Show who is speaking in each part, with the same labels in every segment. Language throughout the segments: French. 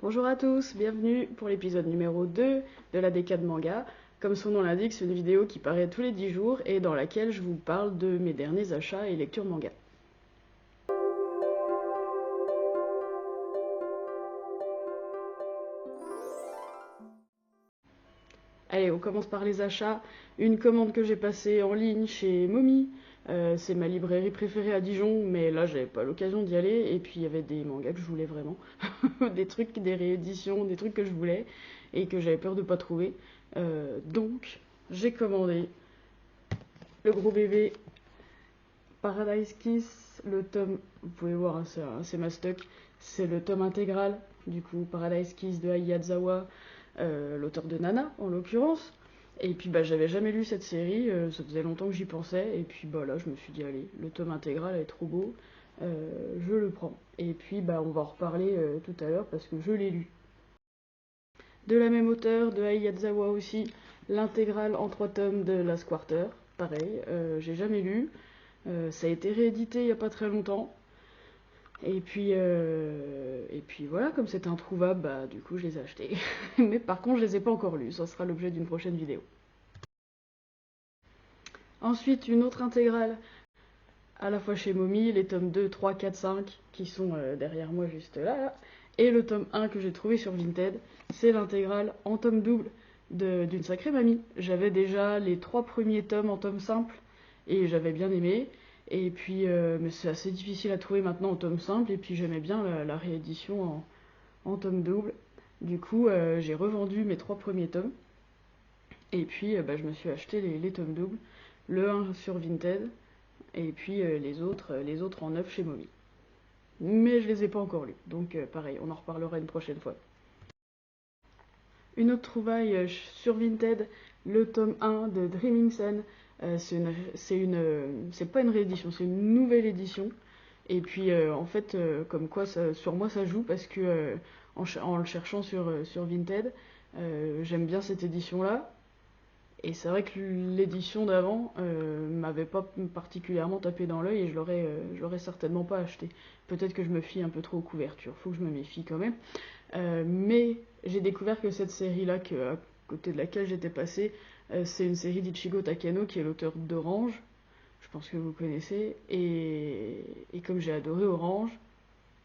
Speaker 1: Bonjour à tous, bienvenue pour l'épisode numéro 2 de la décade manga. Comme son nom l'indique, c'est une vidéo qui paraît tous les 10 jours et dans laquelle je vous parle de mes derniers achats et lectures manga. Allez, on commence par les achats. Une commande que j'ai passée en ligne chez Momi. C'est ma librairie préférée à Dijon, mais là j'avais pas l'occasion d'y aller. Et puis il y avait des mangas que je voulais vraiment. Des trucs, des rééditions, des trucs que je voulais et que j'avais peur de pas trouver. Donc j'ai commandé le gros bébé Paradise Kiss, le tome, vous pouvez voir, hein, c'est ma stock, c'est le tome intégral, du coup, Paradise Kiss de Ayazawa, l'auteur de Nana en l'occurrence. Et puis bah j'avais jamais lu cette série, ça faisait longtemps que j'y pensais, et puis bah là je me suis dit allez, le tome intégral est trop beau, je le prends. Et puis bah on va en reparler tout à l'heure parce que je l'ai lu. De la même auteur, de Ayazawa aussi, l'intégrale en 3 tomes de Last Quarter, pareil, j'ai jamais lu. Ça a été réédité il n'y a pas très longtemps. Et puis voilà, comme c'était introuvable, bah du coup je les ai achetés. Mais par contre je les ai pas encore lus, ça sera l'objet d'une prochaine vidéo. Ensuite une autre intégrale, à la fois chez Momi, les tomes 2, 3, 4, 5 qui sont derrière moi juste là. Et le tome 1 que j'ai trouvé sur Vinted, c'est l'intégrale en tome double d'une sacrée mamie. J'avais déjà les 3 premiers tomes en tome simple et j'avais bien aimé. Et puis, mais c'est assez difficile à trouver maintenant en tome simple. Et puis j'aimais bien la réédition en tome double. Du coup, j'ai revendu mes 3 premiers tomes. Et puis, bah, je me suis acheté les tomes doubles. Le 1 sur Vinted. Et puis les autres en neuf chez Momi. Mais je les ai pas encore lus. Donc pareil, on en reparlera une prochaine fois. Une autre trouvaille sur Vinted, le tome 1 de Dreaming Sun. C'est pas une réédition, c'est une nouvelle édition. Et puis en fait, comme quoi sur moi ça joue parce que en le cherchant sur Vinted, j'aime bien cette édition-là. Et c'est vrai que l'édition d'avant m'avait pas particulièrement tapé dans l'œil et je l'aurais certainement pas acheté. Peut-être que je me fie un peu trop aux couvertures, faut que je me méfie quand même. Mais j'ai découvert que cette série-là, à côté de laquelle j'étais passée, c'est une série d'Ichigo Takano qui est l'auteur d'Orange. Je pense que vous connaissez. Et comme j'ai adoré Orange,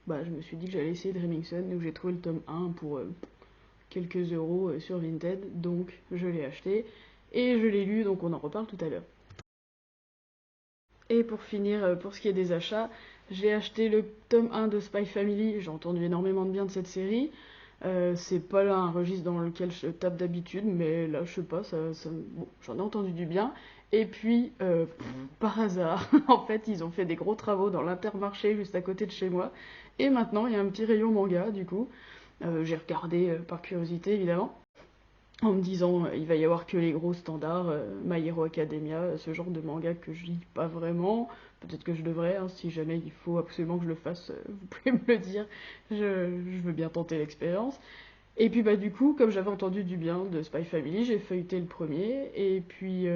Speaker 1: bah, je me suis dit que j'allais essayer Dreaming Sun, donc j'ai trouvé le tome 1 pour quelques euros sur Vinted, donc je l'ai acheté. Et je l'ai lu, donc on en reparle tout à l'heure. Et pour finir, pour ce qui est des achats, j'ai acheté le tome 1 de Spy Family. J'ai entendu énormément de bien de cette série. C'est pas là un registre dans lequel je tape d'habitude, mais là, je sais pas, bon, j'en ai entendu du bien. Et puis, par hasard, en fait, ils ont fait des gros travaux dans l'Intermarché juste à côté de chez moi. Et maintenant, il y a un petit rayon manga, du coup. J'ai regardé par curiosité, évidemment en me disant il va y avoir que les gros standards, My Hero Academia, ce genre de manga que je lis pas vraiment. Peut-être que je devrais, hein, si jamais il faut absolument que je le fasse, vous pouvez me le dire. Je veux bien tenter l'expérience. Et puis bah du coup, comme j'avais entendu du bien de Spy Family, j'ai feuilleté le premier. Et puis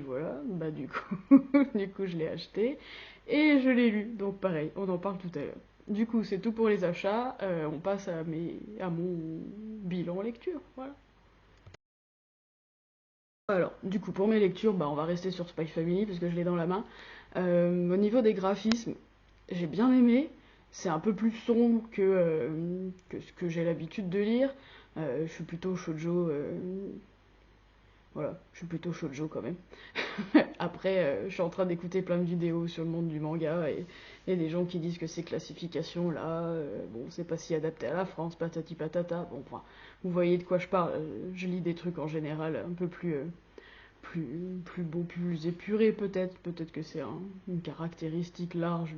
Speaker 1: voilà, bah du coup, du coup je l'ai acheté et je l'ai lu. Donc pareil, on en parle tout à l'heure. Du coup, c'est tout pour les achats. On passe à mon bilan lecture. Voilà. Alors, du coup, pour mes lectures, bah, on va rester sur Spy Family parce que je l'ai dans la main. Au niveau des graphismes, j'ai bien aimé. C'est un peu plus sombre que ce que j'ai l'habitude de lire. Je suis plutôt shoujo. Voilà, je suis plutôt shoujo quand même. Après, je suis en train d'écouter plein de vidéos sur le monde du manga et il y a des gens qui disent que ces classifications-là, bon, c'est pas si adapté à la France, patati patata. Bon, enfin, vous voyez de quoi je parle. Je lis des trucs en général un peu plus beau, plus épuré peut-être. Peut-être que c'est une caractéristique large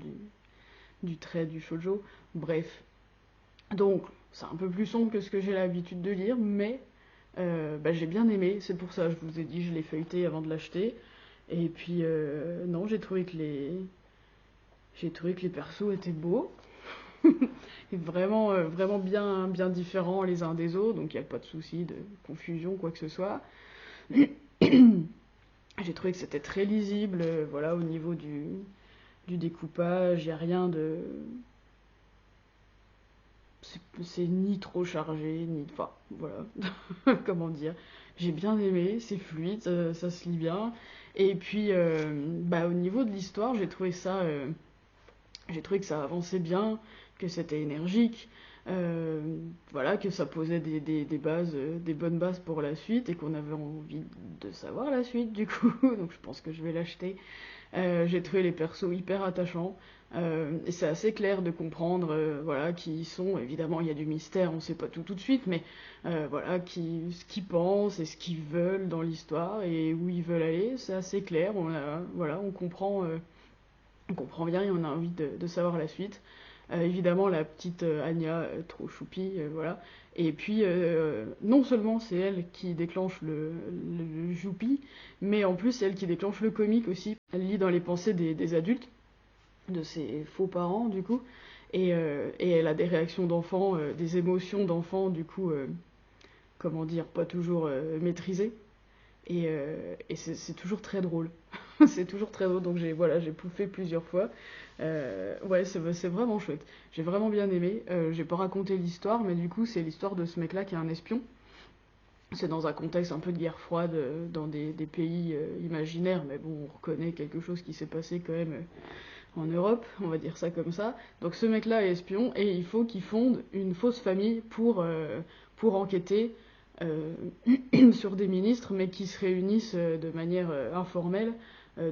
Speaker 1: du trait du shoujo. Bref. Donc, c'est un peu plus sombre que ce que j'ai l'habitude de lire, mais bah, j'ai bien aimé. C'est pour ça, je vous ai dit, je l'ai feuilleté avant de l'acheter. Et puis, non, j'ai trouvé que les persos étaient beaux. Et vraiment, vraiment bien, bien différents les uns des autres, donc il n'y a pas de souci de confusion, quoi que ce soit. J'ai trouvé que c'était très lisible, voilà, au niveau du découpage, il n'y a rien de... c'est ni trop chargé, ni... Enfin, voilà, comment dire. J'ai bien aimé, c'est fluide, ça se lit bien. Et puis, bah, au niveau de l'histoire, j'ai trouvé que ça avançait bien, que c'était énergique, euh, voilà, que ça posait des bases, des bonnes bases pour la suite et qu'on avait envie de savoir la suite du coup. Donc je pense que je vais l'acheter. J'ai trouvé les persos hyper attachants. Et c'est assez clair de comprendre voilà, qui ils sont. Évidemment, il y a du mystère, on sait pas tout de suite, mais voilà, ce qu'ils pensent et ce qu'ils veulent dans l'histoire et où ils veulent aller, c'est assez clair. Voilà, on comprend bien et on a envie de savoir la suite. Évidemment, la petite Anya, trop choupie, voilà. Et puis, non seulement c'est elle qui déclenche le joupi, mais en plus c'est elle qui déclenche le comique aussi. Elle lit dans les pensées des adultes, de ses faux parents du coup, et elle a des réactions d'enfants, des émotions d'enfants du coup, comment dire, pas toujours maîtrisées. Et c'est toujours très drôle. C'est toujours très drôle, donc j'ai pouffé plusieurs fois. Ouais, c'est vraiment chouette. J'ai vraiment bien aimé. J'ai pas raconté l'histoire, mais du coup, c'est l'histoire de ce mec-là qui est un espion. C'est dans un contexte un peu de guerre froide, dans des pays imaginaires, mais bon, on reconnaît quelque chose qui s'est passé quand même en Europe, on va dire ça comme ça. Donc ce mec-là est espion et il faut qu'il fonde une fausse famille pour enquêter euh, sur des ministres, mais qui se réunissent de manière informelle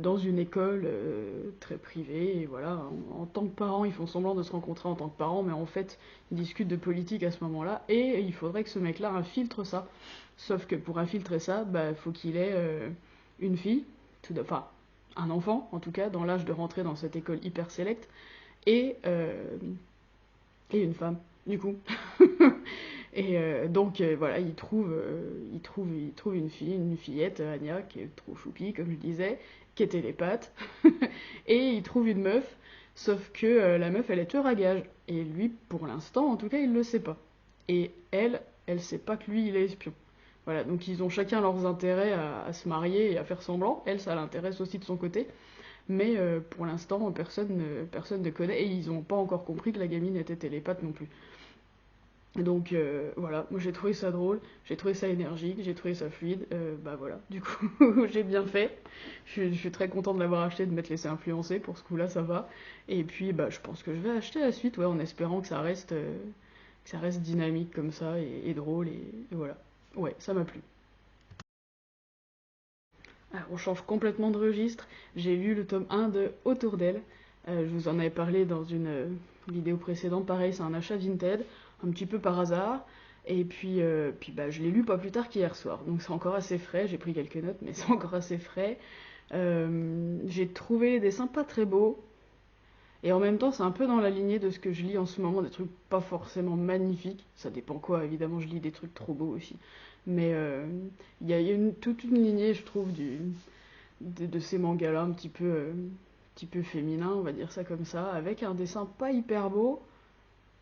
Speaker 1: dans une école très privée. Et voilà, en tant que parents, ils font semblant de se rencontrer en tant que parents, mais en fait, ils discutent de politique à ce moment-là. Et il faudrait que ce mec-là infiltre ça. Sauf que pour infiltrer ça, bah, faut qu'il ait une fille, enfin un enfant en tout cas, dans l'âge de rentrer dans cette école hyper sélecte, et, euh, et une femme, du coup. Et donc voilà, il trouve une fille, une fillette, Anya, qui est trop choupie, comme je disais, qui est télépathe. Et il trouve une meuf, sauf que la meuf, elle est tueur à gage. Et lui, pour l'instant, en tout cas, il le sait pas. Et elle sait pas que lui, il est espion. Voilà, donc ils ont chacun leurs intérêts à se marier et à faire semblant. Elle, ça l'intéresse aussi de son côté. Mais pour l'instant, personne ne connaît. Et ils n'ont pas encore compris que la gamine était télépathe non plus. Donc voilà, moi j'ai trouvé ça drôle, j'ai trouvé ça énergique, j'ai trouvé ça fluide, bah voilà, du coup j'ai bien fait. Je suis très content de l'avoir acheté, de m'être laissé influencer, pour ce coup-là ça va. Et puis bah je pense que je vais acheter la suite, ouais, en espérant que ça reste dynamique comme ça et drôle et voilà. Ouais, ça m'a plu. Alors, on change complètement de registre. J'ai lu le tome 1 de Autour d'elle. Je vous en avais parlé dans une vidéo précédente. Pareil, c'est un achat Vinted, un petit peu par hasard. Et puis bah, je l'ai lu pas plus tard qu'hier soir. Donc c'est encore assez frais. J'ai pris quelques notes, mais c'est encore assez frais. J'ai trouvé les dessins pas très beaux. Et en même temps, c'est un peu dans la lignée de ce que je lis en ce moment, des trucs pas forcément magnifiques. Ça dépend quoi, évidemment, je lis des trucs trop beaux aussi. Mais il y a toute une lignée, je trouve, de ces mangas-là, petit peu féminins, on va dire ça comme ça, avec un dessin pas hyper beau,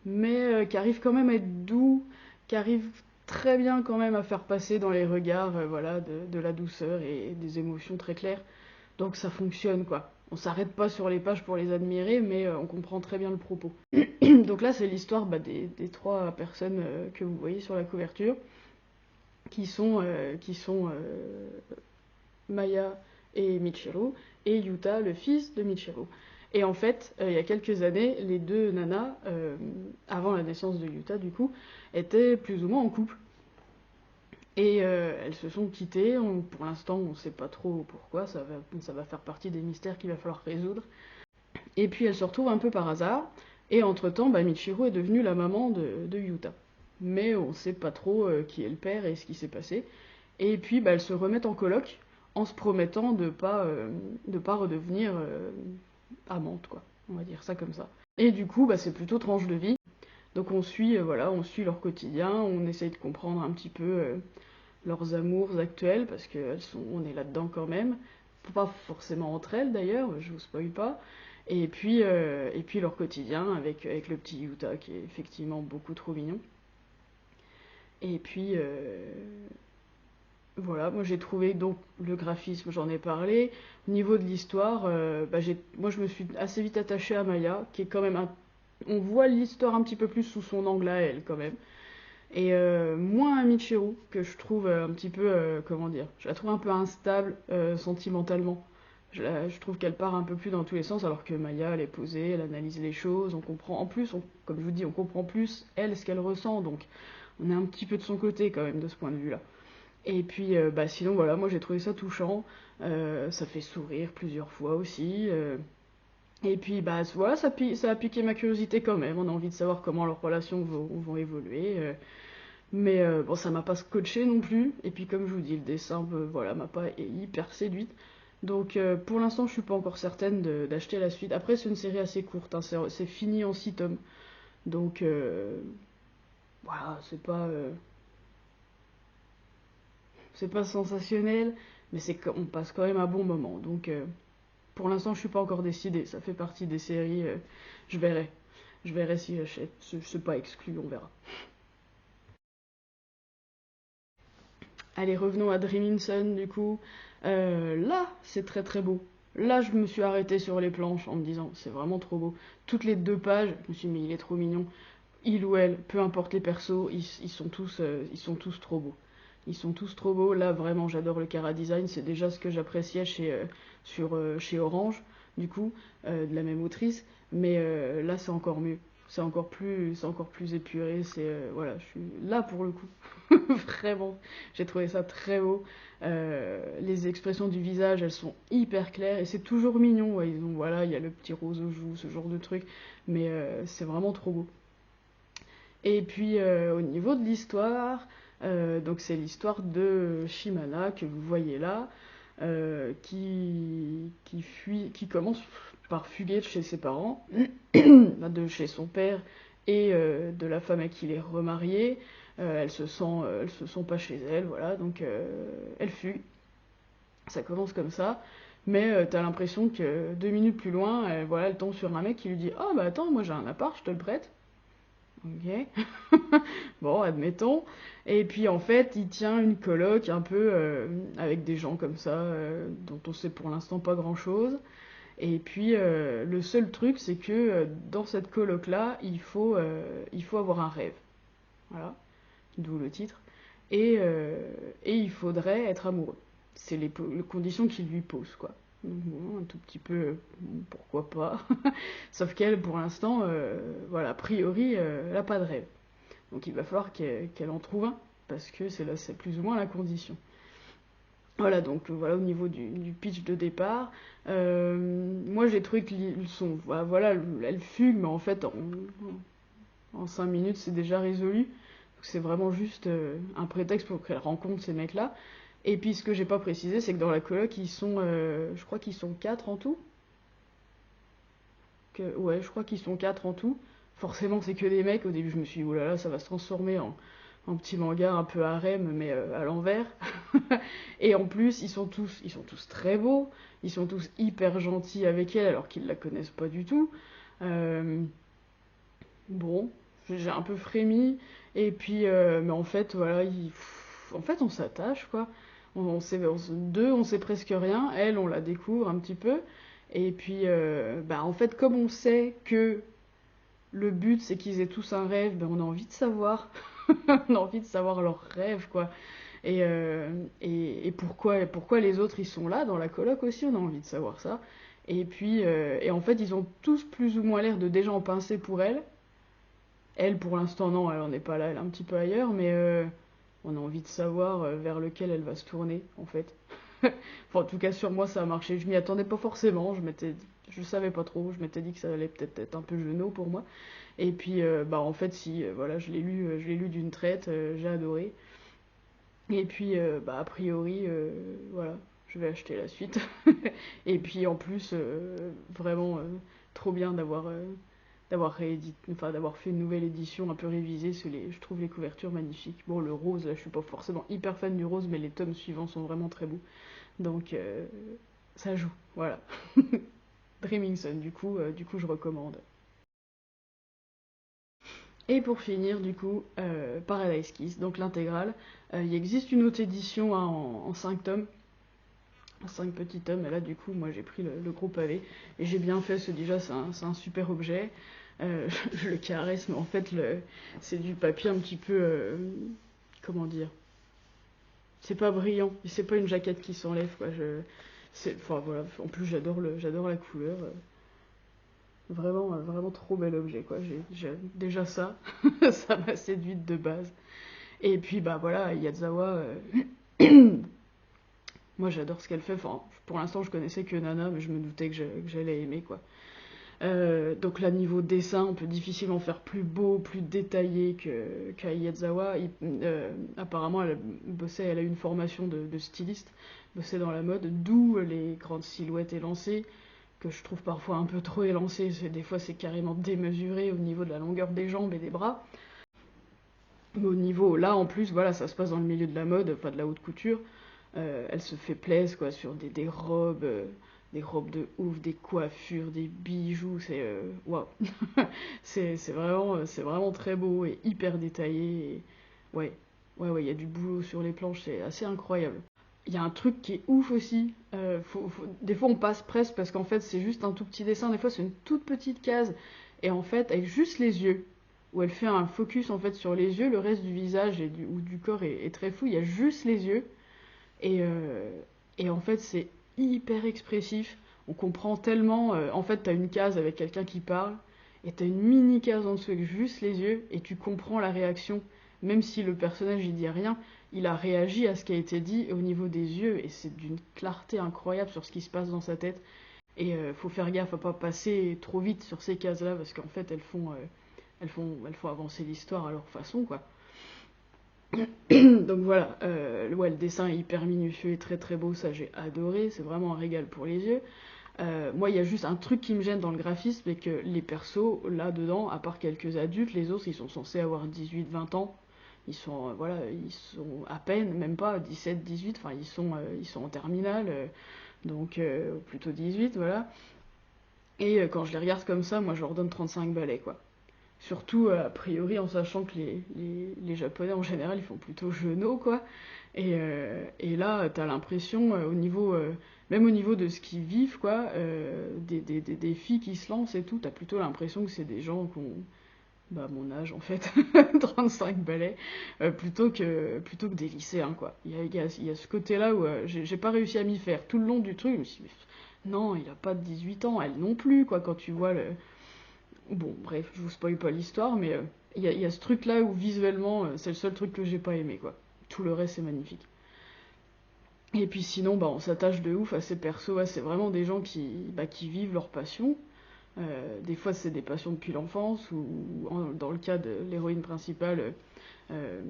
Speaker 1: mais qui arrive quand même à être doux, qui arrive très bien quand même à faire passer dans les regards voilà, de la douceur et des émotions très claires. Donc ça fonctionne quoi. On s'arrête pas sur les pages pour les admirer, mais on comprend très bien le propos. Donc là, c'est l'histoire bah, des trois personnes que vous voyez sur la couverture, qui sont Maya et Michiru, et Yuta, le fils de Michiru. Et en fait, il y a quelques années, les deux nanas, avant la naissance de Yuta du coup, étaient plus ou moins en couple. Et elles se sont quittées, pour l'instant on ne sait pas trop pourquoi, ça va faire partie des mystères qu'il va falloir résoudre. Et puis elles se retrouvent un peu par hasard, et entre-temps, bah, Michiru est devenue la maman de Yuta. Mais on ne sait pas trop qui est le père et ce qui s'est passé. Et puis bah, elles se remettent en coloc, en se promettant de pas redevenir amantes, quoi. On va dire ça comme ça. Et du coup, bah, c'est plutôt tranche de vie. Donc voilà, on suit leur quotidien, on essaye de comprendre un petit peu leurs amours actuels, parce on est là-dedans quand même. Pas forcément entre elles d'ailleurs, je vous spoil pas. Et puis leur quotidien avec le petit Yuta qui est effectivement beaucoup trop mignon. Et puis voilà, moi j'ai trouvé donc le graphisme, j'en ai parlé. Au niveau de l'histoire, bah, moi je me suis assez vite attachée à Maya, qui est quand même On voit l'histoire un petit peu plus sous son angle à elle, quand même. Et moins à Michiru, que je trouve un petit peu, comment dire, je la trouve un peu instable sentimentalement. Je trouve qu'elle part un peu plus dans tous les sens, alors que Maya, elle est posée, elle analyse les choses, on comprend, en plus, comme je vous dis, on comprend plus, elle, ce qu'elle ressent, donc on est un petit peu de son côté, quand même, de ce point de vue-là. Et puis, bah sinon, voilà, moi j'ai trouvé ça touchant, ça fait sourire plusieurs fois aussi, et puis, bah voilà, ça a piqué ma curiosité quand même, on a envie de savoir comment leurs relations vont évoluer, mais bon, ça m'a pas scotché non plus. Et puis comme je vous dis, le dessin, voilà, m'a pas hyper séduite. Donc pour l'instant, je suis pas encore certaine d'acheter la suite. Après, c'est une série assez courte, hein, c'est fini en 6 tomes. Donc voilà, c'est pas sensationnel, mais on passe quand même un bon moment. Donc pour l'instant, je suis pas encore décidée. Ça fait partie des séries, je verrai. Je verrai si j'achète. C'est pas exclu, on verra. Allez, revenons à Dreaming Sun, du coup. Là, c'est très très beau. Là, je me suis arrêtée sur les planches en me disant, c'est vraiment trop beau. Toutes les 2 pages, je me suis dit, mais il est trop mignon. Il ou elle, peu importe les persos, ils sont tous trop beaux. Ils sont tous trop beaux. Là, vraiment, j'adore le Cara Design. C'est déjà ce que j'appréciais chez Orange, du coup, de la même autrice. Mais là, c'est encore mieux. C'est encore plus épuré. Voilà, je suis là pour le coup. Vraiment, j'ai trouvé ça très beau. Les expressions du visage, elles sont hyper claires et c'est toujours mignon. Ouais, voilà, il y a le petit rose aux joues, ce genre de truc, mais c'est vraiment trop beau. Et puis au niveau de l'histoire, donc c'est l'histoire de Shimana que vous voyez là, qui commence par fuguer de chez ses parents, de chez son père et de la femme à qui il est remarié. Elle se sent pas chez elle, voilà, donc elle fuit. Ça commence comme ça, mais t'as l'impression que 2 minutes plus loin, voilà, elle tombe sur un mec qui lui dit: «Oh bah attends, moi j'ai un appart, je te le prête.» Ok, bon, admettons. Et puis en fait, il tient une coloc un peu avec des gens comme ça, dont on sait pour l'instant pas grand-chose. Et puis le seul truc, c'est que dans cette coloc-là, il faut avoir un rêve. Voilà, d'où le titre. Et il faudrait être amoureux. C'est les conditions qu'il lui pose, quoi. Donc bon, un tout petit peu, pourquoi pas. Sauf qu'elle, pour l'instant, voilà, a priori, elle n'a pas de rêve. Donc il va falloir qu'elle en trouve un, parce que c'est plus ou moins la condition. Voilà, donc voilà au niveau du pitch de départ. Moi j'ai trouvé que voilà, elle fugue, mais en fait en 5 minutes c'est déjà résolu. C'est vraiment juste un prétexte pour qu'elle rencontre ces mecs-là. Et puis ce que j'ai pas précisé, c'est que dans la coloc, je crois qu'ils sont 4 en tout. Ouais, je crois qu'ils sont 4 en tout. Forcément, c'est que des mecs. Au début, je me suis dit, oh là là, ça va se transformer en petit manga un peu harem, mais à l'envers. Et en plus, ils sont tous très beaux. Ils sont tous hyper gentils avec elle, alors qu'ils la connaissent pas du tout. Euh, bon, j'ai un peu frémi. Et puis, mais en fait, voilà, en fait, on s'attache, quoi. D'eux, on sait presque rien. Elle, on la découvre un petit peu. Et puis, bah, en fait, comme on sait que le but, c'est qu'ils aient tous un rêve, ben, on a envie de savoir. On a envie de savoir leur rêve, quoi. Et pourquoi les autres, ils sont là, dans la coloc aussi, on a envie de savoir ça. Et puis, et en fait, ils ont tous plus ou moins l'air de déjà en pincer pour elle. Elle, pour l'instant, non, elle en est pas là, elle est un petit peu ailleurs, mais on a envie de savoir vers lequel elle va se tourner, en fait. Enfin, en tout cas, sur moi, ça a marché. Je m'y attendais pas forcément, je savais pas trop, je m'étais dit que ça allait peut-être être un peu genou pour moi. Et puis, bah, en fait, si, voilà, je l'ai lu d'une traite, j'ai adoré. Et puis, bah, a priori, voilà, je vais acheter la suite. Et puis, en plus, vraiment trop bien d'avoir fait une nouvelle édition un peu révisée. Je trouve les couvertures magnifiques. Bon, le rose, là, je suis pas forcément hyper fan du rose, mais les tomes suivants sont vraiment très beaux. Donc, ça joue, voilà. Dreaming Sun, du coup, je recommande. Et pour finir, du coup, Paradise Kiss, donc l'intégrale. Il existe une autre édition, hein, en 5 tomes, en 5 petits tomes, et là, du coup, moi j'ai pris le gros pavé, et j'ai bien fait, déjà, c'est un super objet. je le caresse, mais en fait, c'est du papier un petit peu, comment dire, c'est pas brillant, c'est pas une jaquette qui s'enlève, quoi. Enfin voilà, en plus j'adore la couleur. Vraiment, vraiment trop bel objet, quoi. Déjà ça, ça m'a séduite de base. Et puis bah voilà, Yazawa, moi j'adore ce qu'elle fait. Enfin, pour l'instant je connaissais que Nana, mais je me doutais que j'allais aimer, quoi. Donc là, niveau dessin, on peut difficilement faire plus beau, plus détaillé qu'à Yazawa. Apparemment, elle a eu une formation de styliste, bossait dans la mode, d'où les grandes silhouettes élancées, que je trouve parfois un peu trop élancées. Des fois, c'est carrément démesuré au niveau de la longueur des jambes et des bras. Mais au niveau, là, en plus, voilà, ça se passe dans le milieu de la mode, enfin de la haute couture. Elle se fait plaisir, quoi, sur des robes de ouf, des coiffures, des bijoux, waouh. C'est vraiment très beau et hyper détaillé. Ouais, ouais, il y a du boulot sur les planches, c'est assez incroyable. Il y a un truc qui est ouf aussi. Des fois, on passe presque parce qu'en fait, c'est juste un tout petit dessin. Des fois, c'est une toute petite case. Et en fait, avec juste les yeux, où elle fait un focus en fait sur les yeux, le reste du visage ou du corps est très flou. Il y a juste les yeux. Et, euh, et en fait, c'est hyper expressif. On comprend tellement. En fait, t'as une case avec quelqu'un qui parle, et t'as une mini case en dessous avec juste les yeux, et tu comprends la réaction. Même si le personnage il dit rien, il a réagi à ce qui a été dit au niveau des yeux, et c'est d'une clarté incroyable sur ce qui se passe dans sa tête. Et faut faire gaffe à pas passer trop vite sur ces cases-là, parce qu'en fait, elles font avancer l'histoire à leur façon, quoi. Donc voilà, ouais, le dessin est hyper minutieux et très très beau, ça j'ai adoré, c'est vraiment un régal pour les yeux. Moi, il y a juste un truc qui me gêne dans le graphisme, c'est que les persos, là-dedans, à part quelques adultes, les autres, ils sont censés avoir 18-20 ans. Voilà, ils sont à peine, même pas 17-18, enfin, ils sont en terminale, donc plutôt 18, voilà. Et quand je les regarde comme ça, moi, je leur donne 35 balais, quoi. Surtout, a priori, en sachant que les Japonais, en général, ils font plutôt jeuneaux, quoi. Et là, t'as l'impression, même au niveau de ce qu'ils vivent, quoi, des filles qui se lancent et tout, t'as plutôt l'impression que c'est des gens qui ont, bah, mon âge, en fait, 35 balais, plutôt que des lycéens, quoi. Il y a ce côté-là où j'ai pas réussi à m'y faire. Tout le long du truc, je me suis dit, mais non, il a pas de 18 ans, elle non plus, quoi, quand tu vois le. Bon, bref, je vous spoil pas l'histoire, mais il y a ce truc-là où visuellement, c'est le seul truc que j'ai pas aimé, quoi. Tout le reste, c'est magnifique. Et puis sinon, bah, on s'attache de ouf à ces persos, ouais, c'est vraiment des gens qui vivent leur passion. Des fois, c'est des passions depuis l'enfance, dans le cas de l'héroïne principale, euh,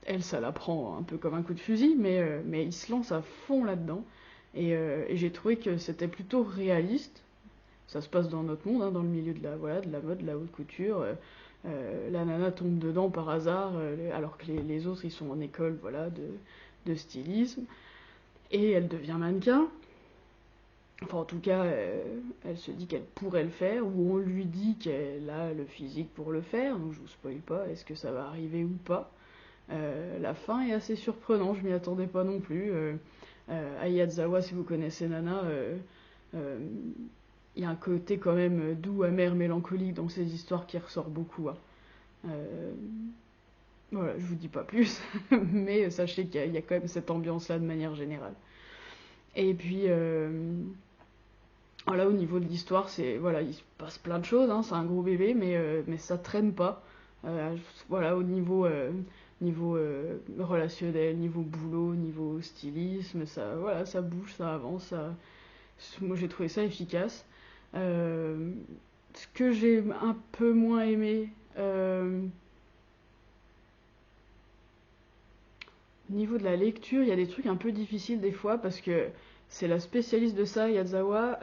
Speaker 1: elle, ça la prend un peu comme un coup de fusil, mais ils se lancent à fond là-dedans. Et j'ai trouvé que c'était plutôt réaliste. Ça se passe dans notre monde, hein, dans le milieu voilà, de la mode, de la haute couture. La nana tombe dedans par hasard, alors que les autres ils sont en école, voilà, de stylisme. Et elle devient mannequin. Enfin, en tout cas, elle se dit qu'elle pourrait le faire, ou on lui dit qu'elle a le physique pour le faire. Donc je vous spoil pas, est-ce que ça va arriver ou pas. La fin est assez surprenante, je m'y attendais pas non plus. Ayazawa, si vous connaissez Nana, il y a un côté quand même doux, amer, mélancolique dans ces histoires qui ressort beaucoup, hein. Euh, voilà, je vous dis pas plus, mais sachez qu'il y a quand même cette ambiance-là de manière générale. Et puis, voilà, au niveau de l'histoire, voilà, il se passe plein de choses, hein, c'est un gros bébé, mais ça traîne pas. Voilà, au niveau relationnel, niveau boulot, niveau stylisme, voilà, ça bouge, ça avance, moi j'ai trouvé ça efficace. Euh, Ce que j'ai un peu moins aimé, au niveau de la lecture, il y a des trucs un peu difficiles des fois parce que c'est la spécialiste de ça, Yazawa.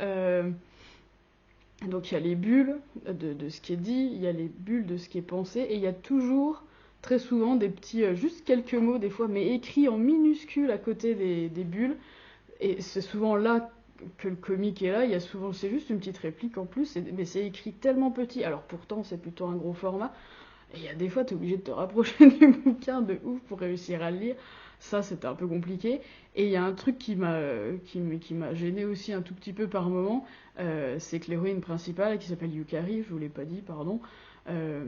Speaker 1: Donc il y a les bulles de ce qui est dit, il y a les bulles de ce qui est pensé, et il y a toujours, très souvent, des petits, juste quelques mots des fois, mais écrits en minuscules à côté des bulles. Et c'est souvent là que le comique est là, il y a souvent, c'est juste une petite réplique en plus, mais c'est écrit tellement petit, alors pourtant c'est plutôt un gros format, et il y a des fois t'es obligé de te rapprocher du bouquin de ouf pour réussir à le lire. Ça, c'était un peu compliqué. Et il y a un truc qui m'a gêné aussi un tout petit peu par moment, c'est que l'héroïne principale, qui s'appelle Yukari, je vous l'ai pas dit, pardon, euh,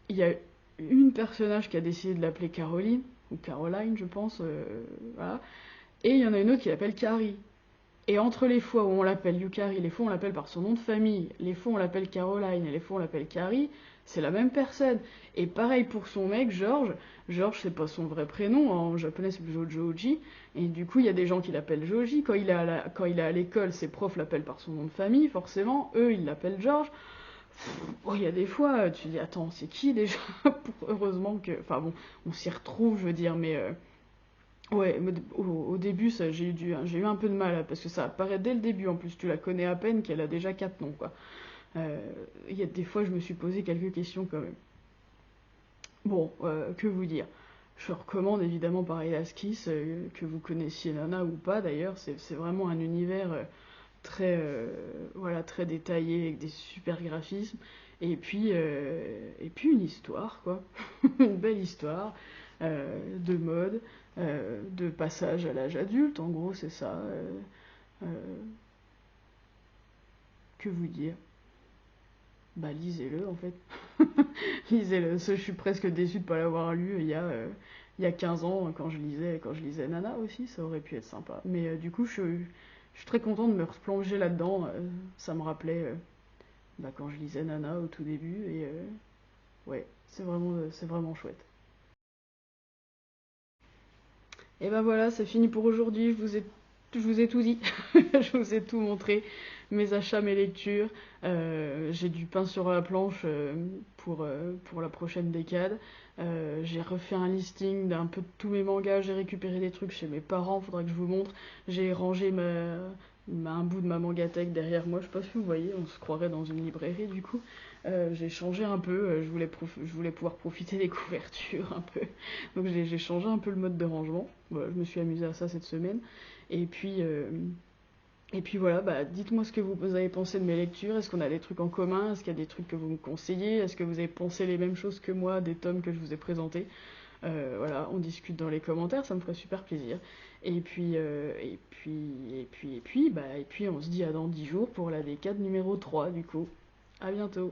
Speaker 1: il y a une personnage qui a décidé de l'appeler Caroline, ou Caroline, je pense, voilà. Et il y en a une autre qui l'appelle Carrie. Et entre les fois où on l'appelle Yukari, les fois où on l'appelle par son nom de famille, les fois où on l'appelle Caroline et les fois où on l'appelle Carrie, c'est la même personne. Et pareil pour son mec, George. George, c'est pas son vrai prénom, en japonais c'est plutôt Joji. Et du coup, il y a des gens qui l'appellent Joji. Quand il est à l'école, ses profs l'appellent par son nom de famille, forcément. Eux, ils l'appellent George. Oh, il y a des fois, tu dis, attends, c'est qui déjà Heureusement que. Enfin bon, on s'y retrouve, je veux dire, mais. Ouais, au début, j'ai eu un peu de mal, parce que ça apparaît dès le début, en plus, tu la connais à peine qu'elle a déjà 4 noms, quoi. Euh, Il y a des fois, je me suis posé quelques questions quand même. Bon, que vous dire? Je recommande évidemment pareil à Kiss, que vous connaissiez Nana ou pas d'ailleurs, c'est vraiment un univers très, voilà, très détaillé, avec des super graphismes, et puis une histoire, quoi. Une belle histoire de mode, de passage à l'âge adulte, en gros, c'est ça. Euh, que vous dire? Bah, lisez-le, en fait. Lisez-le. Je suis presque déçue de ne pas l'avoir lu il y a 15 ans, quand je lisais Nana aussi, ça aurait pu être sympa. Mais du coup, je suis très contente de me replonger là-dedans. Ça me rappelait bah, quand je lisais Nana au tout début, et ouais, c'est vraiment chouette. Et ben voilà, c'est fini pour aujourd'hui. Je vous ai tout dit. Je vous ai tout montré. Mes achats, mes lectures. J'ai du pain sur la planche pour la prochaine décade. J'ai refait un listing d'un peu de tous mes mangas. J'ai récupéré des trucs chez mes parents. Faudra que je vous montre. J'ai rangé un bout de ma mangatech derrière moi. Je sais pas si vous voyez. On se croirait dans une librairie du coup. J'ai changé un peu. Je voulais pouvoir profiter des couvertures un peu. Donc j'ai changé un peu le mode de rangement. Voilà, je me suis amusée à ça cette semaine. Et puis, euh, et puis voilà, bah, dites-moi ce que vous avez pensé de mes lectures. Est-ce qu'on a des trucs en commun? Est-ce qu'il y a des trucs que vous me conseillez? Est-ce que vous avez pensé les mêmes choses que moi des tomes que je vous ai présentés? Voilà, on discute dans les commentaires, ça me ferait super plaisir. Et puis, on se dit à dans 10 jours pour la décade numéro 3 du coup. À bientôt.